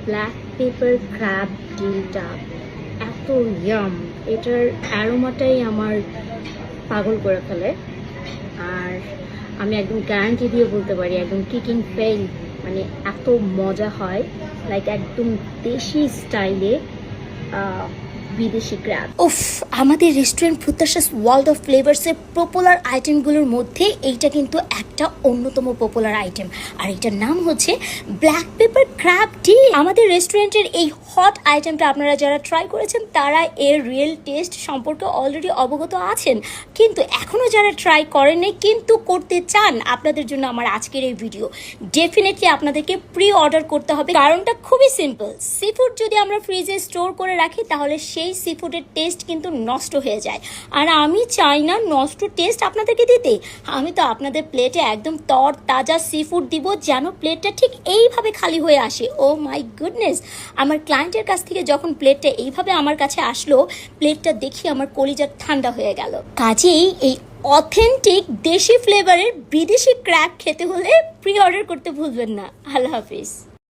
Black pepper crab ডিলটা এত yam, এটার অ্যারোমাটাই আমার পাগল করে ফেলে। আর আমি একদম গ্যারান্টি দিয়ে বলতে পারি একদম কিকিং ফেল, মানে এত মজা হয়, লাইক একদম দেশি স্টাইলে বিদেশি ক্র্যাব। উফ, আমাদের রেস্টুরেন্ট প্রত্যাশাস ওয়ার্ল্ড অফ ফ্লেভার্সের পপুলার আইটেমগুলোর মধ্যে এইটা কিন্তু একটা অন্যতম পপুলার আইটেম, আর এটার নাম হচ্ছে ব্ল্যাক পেপার ক্র্যাব টি। আমাদের রেস্টুরেন্টের এই হট আইটেমটা আপনারা যারা ট্রাই করেছেন তারা এর রিয়েল টেস্ট সম্পর্কে অলরেডি অবগত আছেন, কিন্তু এখনও যারা ট্রাই করেননি কিন্তু করতে চান, আপনাদের জন্য আমার আজকের এই ভিডিও। ডেফিনেটলি আপনাদেরকে প্রি অর্ডার করতে হবে, কারণটা খুবই সিম্পল। সি ফুড যদি আমরা ফ্রিজে স্টোর করে রাখি তাহলে সেই সি ফুডের টেস্ট কিন্তু নষ্ট হয়ে যায়, আর আমি চাই না নষ্ট টেস্ট আপনাদেরকে দিতে। আমি তো আপনাদের প্লেটে একদম তর তাজা সি ফুড দিব, যেন প্লেটটা ঠিক এইভাবে খালি হয়ে আসে। ও মাই গুডনেস, আমার ক্লায়েন্টের কাছ থেকে যখন প্লেটটা এইভাবে আমার কাছে আসলো, প্লেটটা দেখি আমার কলিজা ঠান্ডা হয়ে গেল। কাজেই এই অথেন্টিক দেশি ফ্লেভারের বিদেশি ক্র্যাব খেতে হলে প্রি অর্ডার করতে ভুলবেন না। আল্লাহ হাফিজ।